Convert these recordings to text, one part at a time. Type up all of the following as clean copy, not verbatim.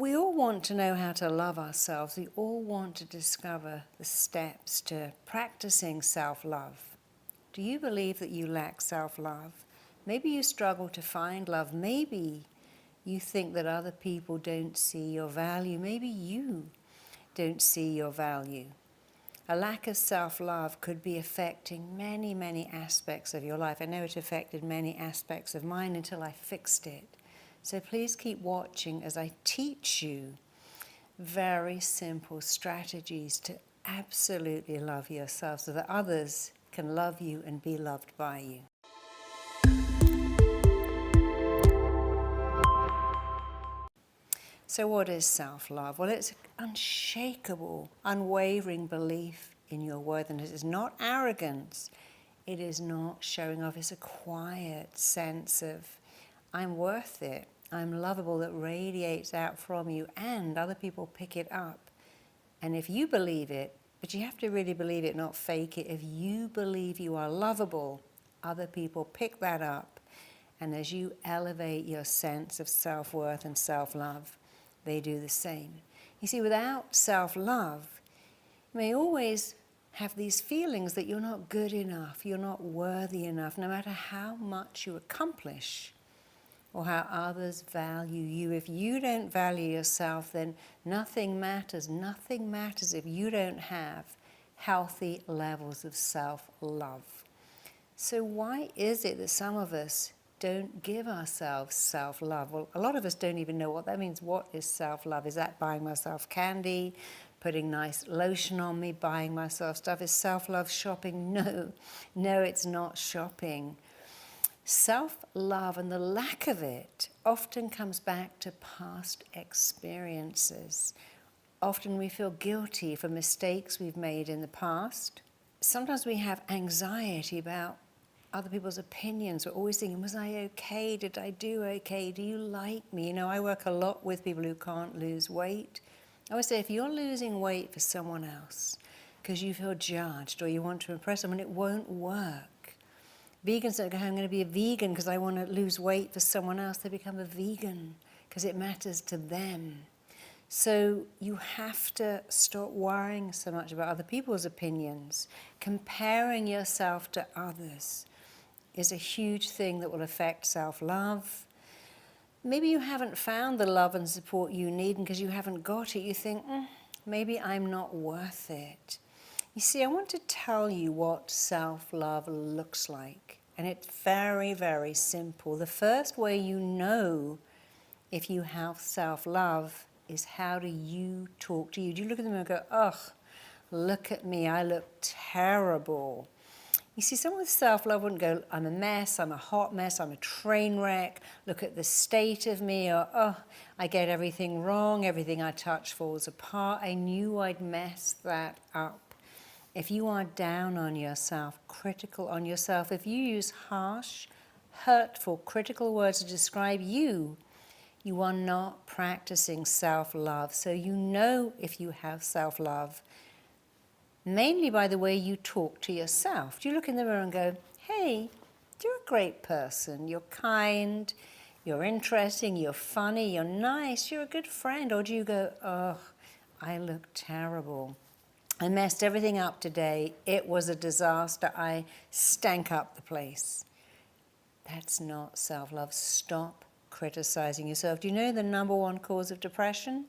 We all want to know how to love ourselves. We all want to discover the steps to practicing self-love. Do you believe that you lack self-love? Maybe you struggle to find love. Maybe you think that other people don't see your value. Maybe you don't see your value. A lack of self-love could be affecting many, many aspects of your life. I know it affected many aspects of mine until I fixed it. So please keep watching as I teach you very simple strategies to absolutely love yourself so that others can love you and be loved by you. So what is self-love? Well, it's unshakable, unwavering belief in your worthiness. It's not arrogance. It is not showing off. It's a quiet sense of, I'm worth it. I'm lovable, that radiates out from you, and other people pick it up. And if you believe it, but you have to really believe it, not fake it. If you believe you are lovable, other people pick that up. And as you elevate your sense of self-worth and self-love, they do the same. You see, without self-love, you may always have these feelings that you're not good enough, you're not worthy enough, no matter how much you accomplish or how others value you. If you don't value yourself, then nothing matters. Nothing matters if you don't have healthy levels of self-love. So why is it that some of us don't give ourselves self-love? Well, a lot of us don't even know what that means. What is self-love? Is that buying myself candy, putting nice lotion on me, buying myself stuff? Is self-love shopping? No, it's not shopping. Self-love and the lack of it often comes back to past experiences. Often we feel guilty for mistakes we've made in the past. Sometimes we have anxiety about other people's opinions. We're always thinking, was I okay? Did I do okay? Do you like me? You know, I work a lot with people who can't lose weight. I always say, if you're losing weight for someone else because you feel judged or you want to impress someone, it won't work. Vegans don't go, I'm going to be a vegan because I want to lose weight for someone else. They become a vegan because it matters to them. So you have to stop worrying so much about other people's opinions. Comparing yourself to others is a huge thing that will affect self-love. Maybe you haven't found the love and support you need, and because you haven't got it, you think, maybe I'm not worth it. You see, I want to tell you what self-love looks like, and it's very, very simple. The first way you know if you have self-love is, how do you talk to you? Do you look at them and go, ugh, look at me, I look terrible? You see, someone with self-love wouldn't go, I'm a mess, I'm a hot mess, I'm a train wreck, look at the state of me, or, oh, I get everything wrong, everything I touch falls apart, I knew I'd mess that up. If you are down on yourself, critical on yourself, if you use harsh, hurtful, critical words to describe you, you are not practicing self-love. So you know if you have self-love mainly by the way you talk to yourself. Do you look in the mirror and go, hey, you're a great person, you're kind, you're interesting, you're funny, you're nice, you're a good friend? Or do you go, oh, I look terrible, I messed everything up today, it was a disaster, I stank up the place? That's not self-love. Stop criticizing yourself. Do you know the #1 cause of depression?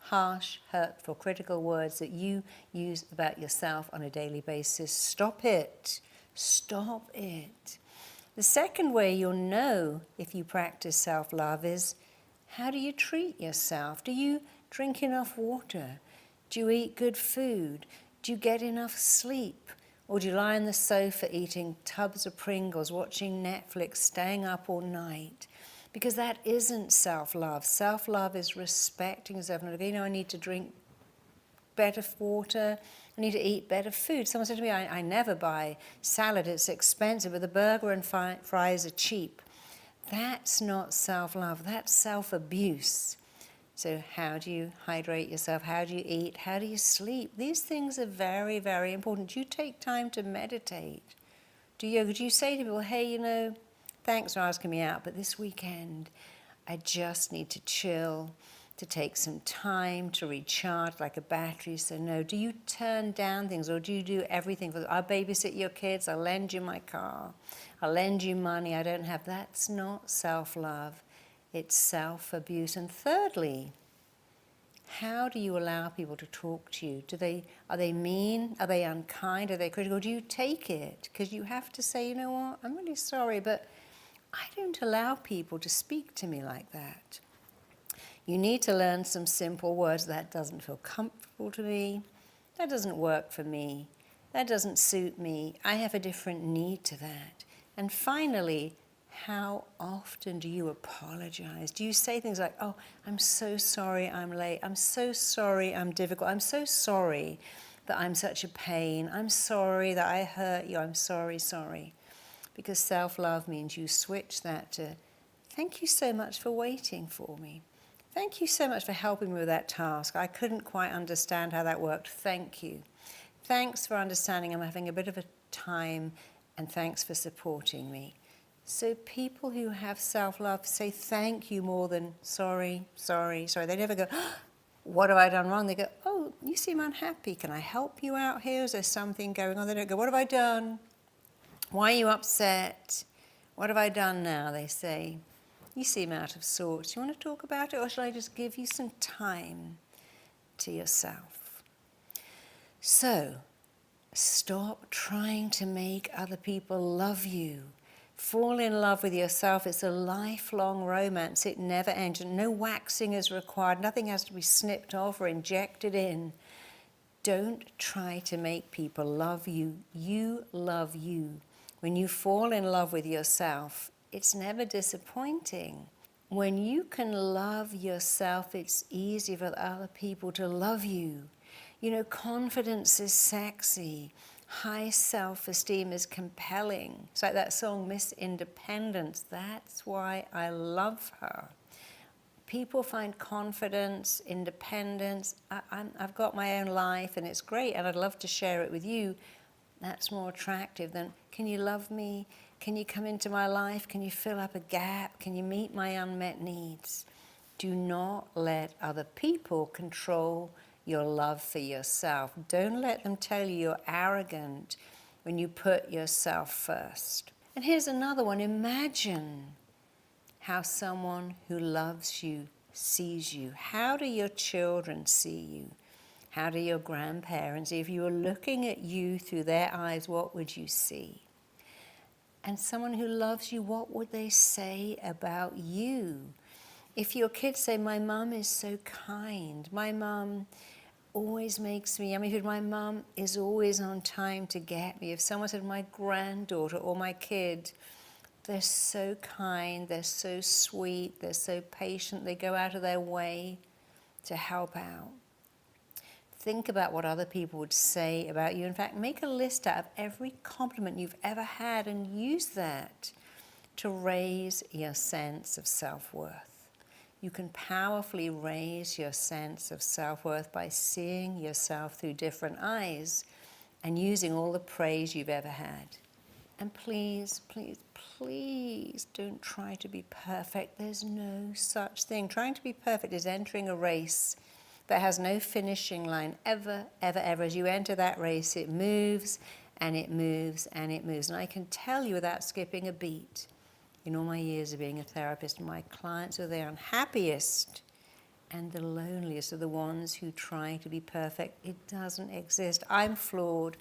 Harsh, hurtful, critical words that you use about yourself on a daily basis. Stop it. Stop it. The second way you'll know if you practice self-love is, how do you treat yourself? Do you drink enough water? Do you eat good food? Do you get enough sleep? Or do you lie on the sofa eating tubs of Pringles, watching Netflix, staying up all night? Because that isn't self-love. Self-love is respecting yourself. And, you know, I need to drink better water, I need to eat better food. Someone said to me, I never buy salad, it's expensive, but the burger and fries are cheap. That's not self-love, that's self-abuse. So how do you hydrate yourself? How do you eat? How do you sleep? These things are very, very important. Do you take time to meditate? Do yoga? Do you say to people, hey, you know, thanks for asking me out, but this weekend I just need to chill. to take some time to recharge like a battery. So no, do you turn down things, or do you do everything? I'll babysit your kids, I'll lend you my car, I'll lend you money I don't have. That's not self-love, it's self-abuse. And thirdly, how do you allow people to talk to you? Are they mean? Are they unkind? Are they critical? Do you take it? Because you have to say, you know what, I'm really sorry, but I don't allow people to speak to me like that. You need to learn some simple words. That doesn't feel comfortable to me. That doesn't work for me. That doesn't suit me. I have a different need to that. And finally, how often do you apologize? Do you say things like, oh, I'm so sorry I'm late. I'm so sorry I'm difficult. I'm so sorry that I'm such a pain. I'm sorry that I hurt you. I'm sorry. Because self-love means you switch that to, thank you so much for waiting for me. Thank you so much for helping me with that task. I couldn't quite understand how that worked. Thank you. Thanks for understanding I'm having a bit of a time, and thanks for supporting me. So people who have self-love say thank you more than sorry. They never go, oh, what have I done wrong? They go, oh, you seem unhappy. Can I help you out here? Is there something going on? They don't go, what have I done? Why are you upset? What have I done now? They say, you seem out of sorts. You want to talk about it, or shall I just give you some time to yourself? So, stop trying to make other people love you. Fall in love with yourself. It's a lifelong romance. It never ends. No waxing is required. Nothing has to be snipped off or injected in. Don't try to make people love you. You love you. When you fall in love with yourself, it's never disappointing. When you can love yourself, it's easy for other people to love you. You know, confidence is sexy. High self-esteem is compelling. It's like that song, Miss Independence. That's why I love her. People find confidence, independence. I've got my own life and it's great and I'd love to share it with you. That's more attractive than, can you love me? Can you come into my life? Can you fill up a gap? Can you meet my unmet needs? Do not let other people control your love for yourself. Don't let them tell you you're arrogant when you put yourself first. And here's another one. Imagine how someone who loves you sees you. How do your children see you? How do your grandparents? If you were looking at you through their eyes, what would you see? And someone who loves you, what would they say about you? If your kids say, my mum is so kind, my mum always makes me, my mum is always on time to get me. If someone said, my granddaughter or my kid, they're so kind, they're so sweet, they're so patient, they go out of their way to help out. Think about what other people would say about you. In fact, make a list out of every compliment you've ever had and use that to raise your sense of self-worth. You can powerfully raise your sense of self-worth by seeing yourself through different eyes and using all the praise you've ever had. And please, please, please don't try to be perfect. There's no such thing. Trying to be perfect is entering a race that has no finishing line ever. As you enter that race, it moves and it moves and it moves. And I can tell you without skipping a beat, in all my years of being a therapist, my clients are the unhappiest and the loneliest are the ones who try to be perfect. It doesn't exist. I'm flawed.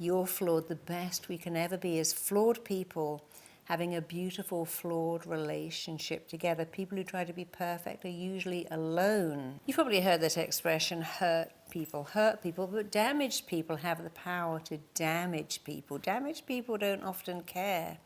You're flawed. The best we can ever be is flawed people having a beautiful, flawed relationship together. People who try to be perfect are usually alone. You've probably heard that expression, hurt people, but damaged people have the power to damage people. Damaged people don't often care.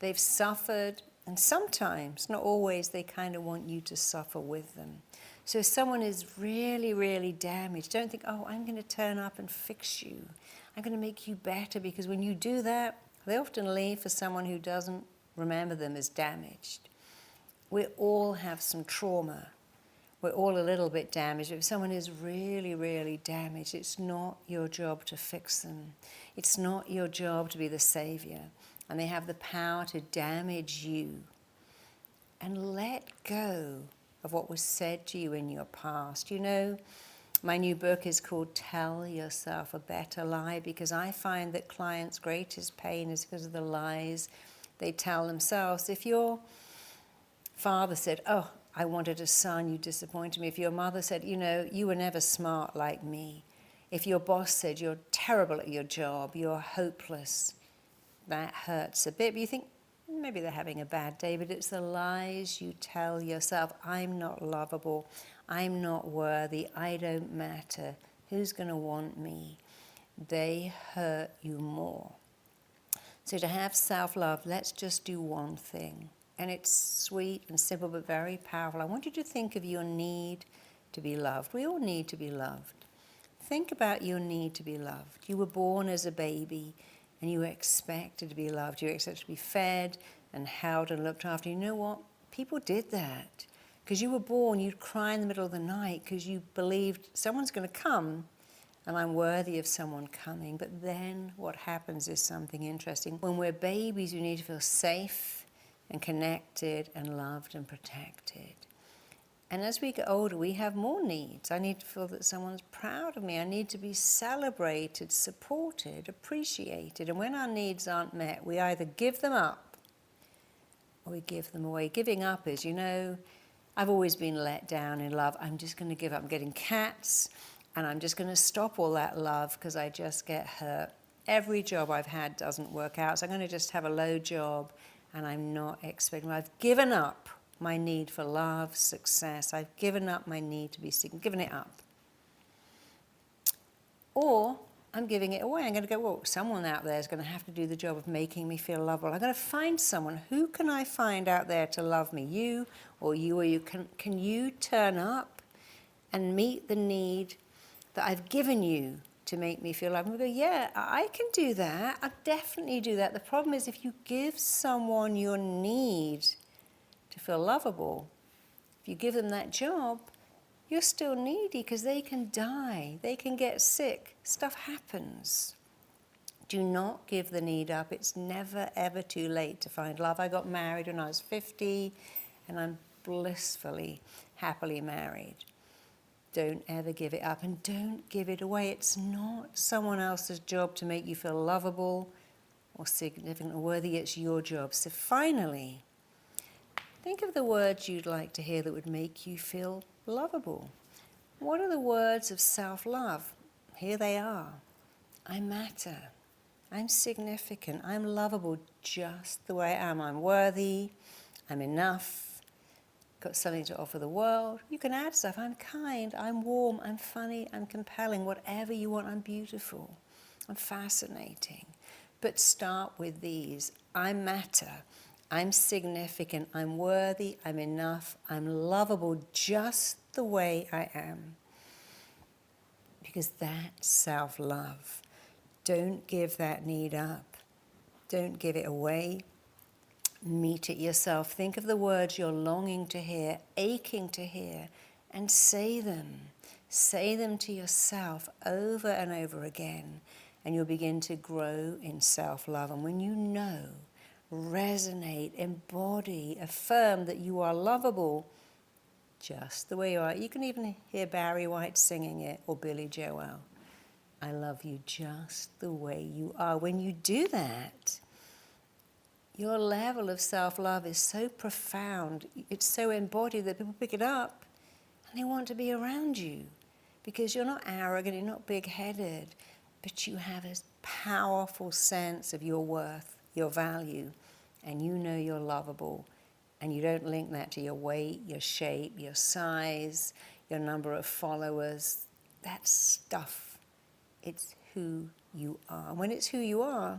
They've suffered, and sometimes, not always, they kind of want you to suffer with them. So if someone is really, really damaged, don't think, oh, I'm going to turn up and fix you. I'm going to make you better, because when you do that, they often leave for someone who doesn't remember them as damaged. We all have some trauma. We're all a little bit damaged. If someone is really, really damaged, it's not your job to fix them. It's not your job to be the savior. And they have the power to damage you. And let go of what was said to you in your past. You know, my new book is called Tell Yourself a Better Lie, because I find that clients' greatest pain is because of the lies they tell themselves. If your father said, oh, I wanted a son, you disappointed me. If your mother said, you know, you were never smart like me. If your boss said, you're terrible at your job, you're hopeless, that hurts a bit. But you think, maybe they're having a bad day, but it's the lies you tell yourself. I'm not lovable. I'm not worthy. I don't matter. Who's going to want me? They hurt you more. So to have self-love, let's just do one thing. And it's sweet and simple, but very powerful. I want you to think of your need to be loved. We all need to be loved. Think about your need to be loved. You were born as a baby, and you were expected to be loved. You were expected to be fed and held and looked after. You know what? People did that. Because you were born, you'd cry in the middle of the night because you believed someone's going to come and I'm worthy of someone coming. But then what happens is something interesting. When we're babies, we need to feel safe and connected and loved and protected. And as we get older, we have more needs. I need to feel that someone's proud of me. I need to be celebrated, supported, appreciated. And when our needs aren't met, we either give them up or we give them away. Giving up is, you know, I've always been let down in love. I'm just going to give up. I'm getting cats, and I'm just going to stop all that love because I just get hurt. Every job I've had doesn't work out, so I'm going to just have a low job, and I'm not expecting. I've given up my need for love, success. I've given up my need to be seen, given it up. Or I'm giving it away. I'm going to go, well, someone out there is going to have to do the job of making me feel lovable. I'm going to find someone. Who can I find out there to love me? You or you or you. Can you turn up and meet the need that I've given you to make me feel loved? And we go, yeah, I can do that. I'll definitely do that. The problem is if you give someone your need to feel lovable, if you give them that job, you're still needy because they can die, they can get sick, stuff happens. Do not give the need up. It's never, ever too late to find love. I got married when I was 50, and I'm blissfully, happily married. Don't ever give it up, and don't give it away. It's not someone else's job to make you feel lovable or significant or worthy. It's your job. So finally, think of the words you'd like to hear that would make you feel lovable. What are the words of self-love? Here they are. I matter. I'm significant. I'm lovable just the way I am. I'm worthy. I'm enough. Got something to offer the world. You can add stuff. I'm kind. I'm warm. I'm funny. I'm compelling. Whatever you want. I'm beautiful. I'm fascinating. But start with these. I matter. I'm significant, I'm worthy, I'm enough, I'm lovable just the way I am. Because that's self-love. Don't give that need up. Don't give it away. Meet it yourself. Think of the words you're longing to hear, aching to hear, and say them. Say them to yourself over and over again, and you'll begin to grow in self-love. And when you know, resonate, embody, affirm that you are lovable just the way you are. You can even hear Barry White singing it, or Billy Joel. I love you just the way you are. When you do that, your level of self-love is so profound, it's so embodied that people pick it up and they want to be around you because you're not arrogant, you're not big-headed, but you have a powerful sense of your worth, your value, and you know you're lovable, and you don't link that to your weight, your shape, your size, your number of followers. That's stuff. It's who you are. When it's who you are,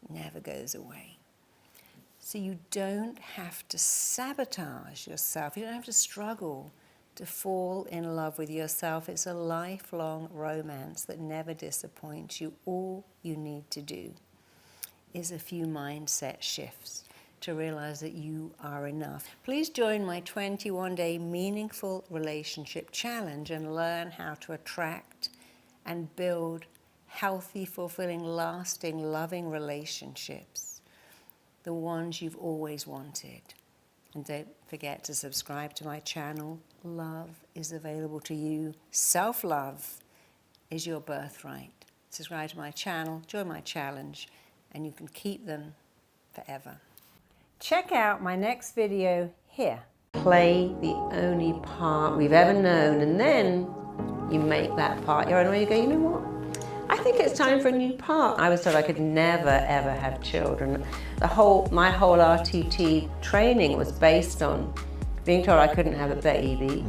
it never goes away. So you don't have to sabotage yourself. You don't have to struggle to fall in love with yourself. It's a lifelong romance that never disappoints you. All you need to do is a few mindset shifts to realize that you are enough. Please join my 21-day meaningful relationship challenge and learn how to attract and build healthy, fulfilling, lasting, loving relationships, the ones you've always wanted. And don't forget to subscribe to my channel. Love is available to you. Self-love is your birthright. Subscribe to my channel, join my challenge, and you can keep them forever. Check out my next video here. Play the only part we've ever known, and then you make that part your own. Where you go, you know what? I think it's time for a new part. I was told I could never ever have children. My whole RTT training was based on being told I couldn't have a baby.